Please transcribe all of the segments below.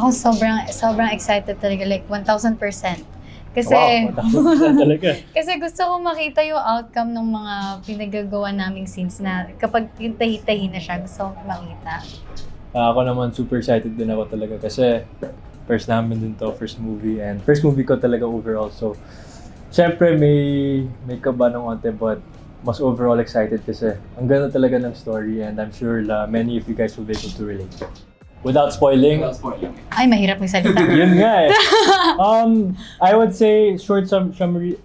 Ako sobrang excited talaga, like 1,000%. Kasi, Wow, 1,000% talaga. kasi gusto ko makita yung outcome ng mga pinagagawa naming scenes na kapag yung tahi-tahi na siya, gusto ko makita. Ako naman super excited din ako talaga kasi first namin din to, first movie and first movie ko talaga overall. So, syempre may kaba ng konti but mas overall excited kasi ang ganda talaga ng story and I'm sure many of you guys will be able to relate. Without spoiling, Ay, mahirap magsalita. yun nga eh. I would say short summary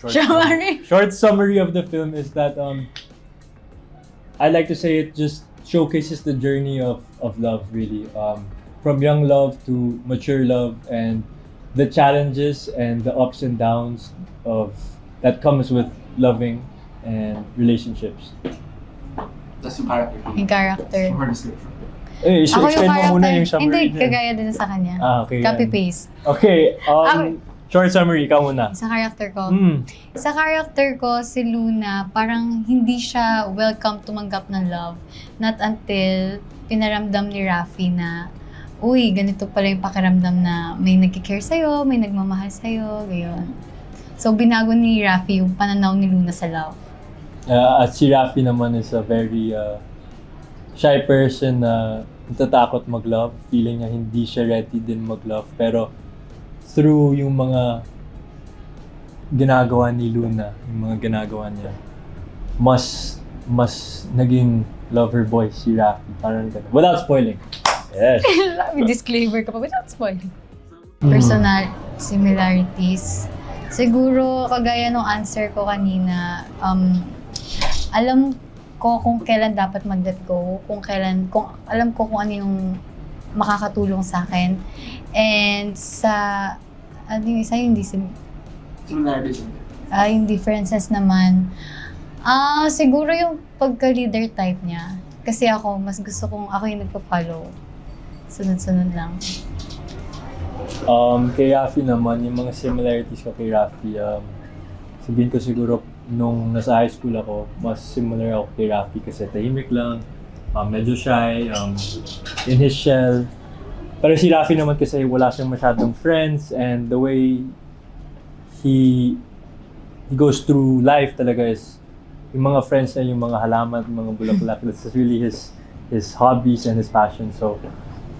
of the film is that I like to say it just showcases the journey of love really. From young love to mature love and the challenges and the ups and downs of that comes with loving and relationships. That's yung character. Yung character. Short description. Eh, Ako yung explain mo muna yung character. summary Hindi, niya. kagaya din sa kanya. Okay. Copy-paste. Okay, short summary, ikaw muna. Sa character ko. Mm. Sa character ko, si Luna, parang hindi siya welcome tumanggap ng love. Not until pinaramdam ni Rafi na, uy, ganito pala yung pakiramdam na may nagkikare sa'yo, may nagmamahal sa'yo, gayon. So, binago ni Rafi yung pananaw ni Luna sa love. At si Rafi naman is a very shy person na natatakot mag-love. Feeling niya hindi siya ready din mag-love. Pero through yung mga ginagawa ni Luna, yung mga ginagawa niya, mas naging lover boy si Rafi. Parang ganun. Without spoiling. Yes. May disclaimer ka pa, without spoiling. Personal similarities. Siguro, kagaya nung answer ko kanina, alam ko kung kailan dapat mag-let go, alam ko kung ano yung makakatulong sa akin. And yung isa yung Similarities. yung differences naman, siguro yung pagka-leader type niya. Kasi ako, mas gusto kong ako yung nagpa-follow. Sunod-sunod lang. Kay Rafi naman, yung mga similarities ko kay Rafi, sabihin ko siguro nung nasa high school ako, mas similar ako kay Rafi kasi tahimik lang, medyo shy, in his shell. Pero si Rafi naman kasi wala siyang masyadong friends and the way he goes through life talaga is yung mga friends na yung mga halaman, mga bulaklak, that's really his hobbies and his passion. So,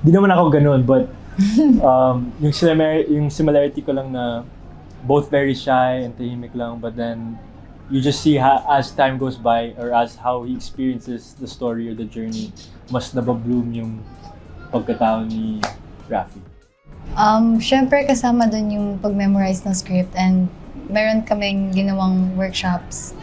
di naman ako ganun, but yung similarity ko lang na both very shy and tahimik lang, but then you just see as time goes by or as how he experiences the story or the journey, mas nababloom yung pagkatao ni Rafi. Syempre kasama dun yung pag-memorize ng script and meron kaming ginawang workshops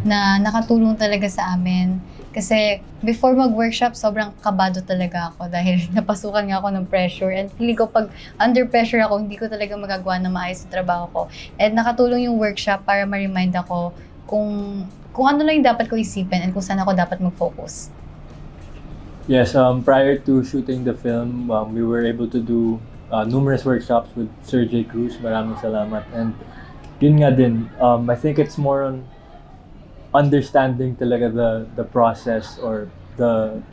na nakatulong talaga sa amin. Kasi before mag-workshop, sobrang kabado talaga ako dahil napasukan nga ako ng pressure. And feeling ko pag under pressure ako, hindi ko talaga magagawa na maayos yung trabaho ko. And nakatulong yung workshop para ma-remind ako kung ano lang yung dapat ko isipin and kung saan ako dapat mag-focus. Yes, prior to shooting the film, we were able to do numerous workshops with Sir J. Cruz. Maraming salamat. And yun nga din, I think it's more on understanding talaga the process or the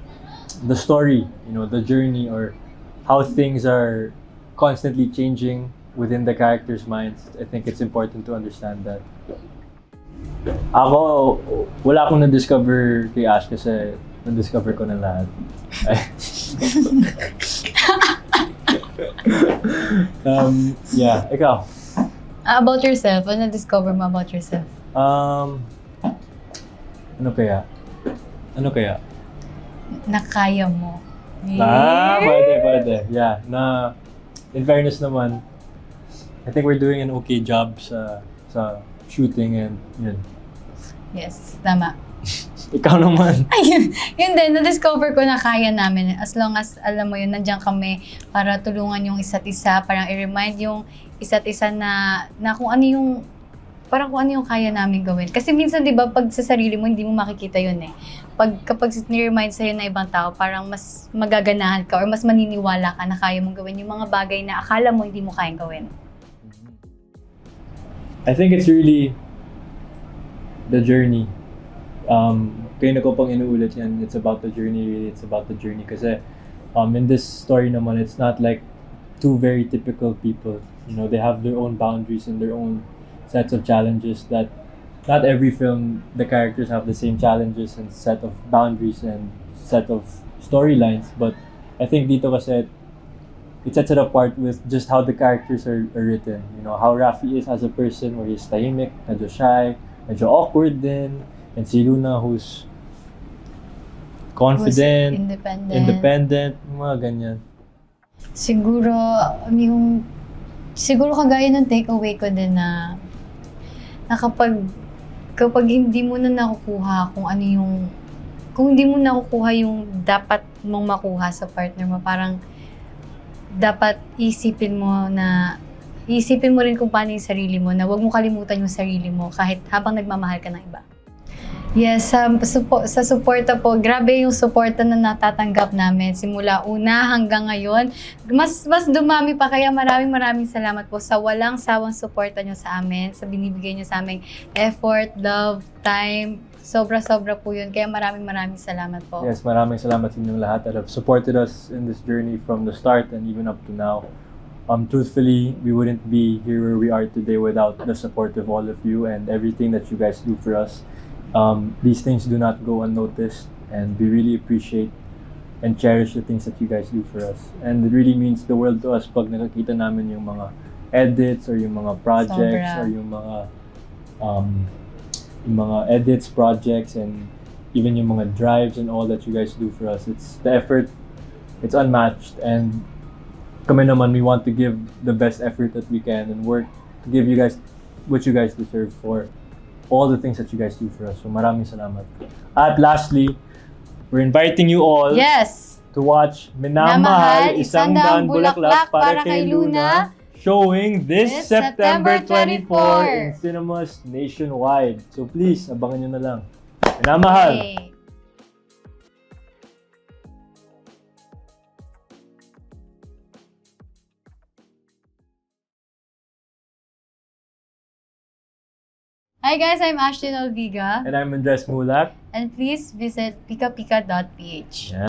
story, the journey or how things are constantly changing within the characters' minds. I think it's important to understand that. Ako, wala akong na-discover kay Ash kasi na-discover ko na lahat. Yeah, ikaw? About yourself, ano na-discover mo about yourself? Ano kaya? Na kaya mo. Pwede. Yeah, in fairness naman, I think we're doing an okay job sa shooting and yun. Yes, tama. Ikaw naman. Ayun, yun din, na-discover ko na kaya namin. As long as, alam mo yun, nandiyan kami para tulungan yung isa't isa, parang i-remind yung isa't isa na kung ano yung kaya namin gawin. Kasi minsan, di ba, pag sa sarili mo, hindi mo makikita yun eh. Kapag ni-remind sa'yo na ibang tao, parang mas magaganahan ka or mas maniniwala ka na kaya mong gawin yung mga bagay na akala mo hindi mo kayang gawin. I think it's really the journey. Kaya na ko pang inuulit yan, it's about the journey, really. It's about the journey. Kasi in this story naman, it's not like two very typical people. You know, they have their own boundaries and their own sets of challenges that not every film the characters have the same challenges and set of boundaries and set of storylines, but I think dito kasi it sets it apart with just how the characters are written. You know, how Rafi is as a person, where he's tahimik, medyo shy, medyo awkward din, and si Luna who's confident, independent, mga ganyan. Siguro, siguro kagaya ng takeaway ko din na kapag hindi mo na nakukuha kung hindi mo nakukuha yung dapat mong makuha sa partner mo, parang dapat isipin mo rin kung paano yung sarili mo, na huwag mo kalimutan yung sarili mo kahit habang nagmamahal ka ng iba. Yes, sa suporta po, grabe yung suporta na natatanggap namin simula una hanggang ngayon. Mas dumami pa, kaya maraming salamat po sa walang sawang suporta nyo sa amin, sa binibigay nyo sa aming effort, love, time. Sobra po yun. Kaya maraming salamat po. Yes, maraming salamat sa inyong lahat that have supported us in this journey from the start and even up to now. Truthfully, we wouldn't be here where we are today without the support of all of you and everything that you guys do for us. These things do not go unnoticed, and we really appreciate and cherish the things that you guys do for us. And it really means the world to us pag nakakita namin yung mga edits or yung mga projects or yung mga edits, projects, and even yung mga drives and all that you guys do for us. It's the effort, it's unmatched, and kami naman, we want to give the best effort that we can and work to give you guys what you guys deserve for all the things that you guys do for us. So maraming salamat. At lastly, we're inviting you all to watch Minamahal, Isang Daan Bulaklak para kay Luna, showing this September 24 in cinemas nationwide. So please, abangan nyo na lang. Minamahal! Okay. Hi guys, I'm Ashton Olviga. And I'm Andres Mulak. And please visit pikapika.ph. Yeah.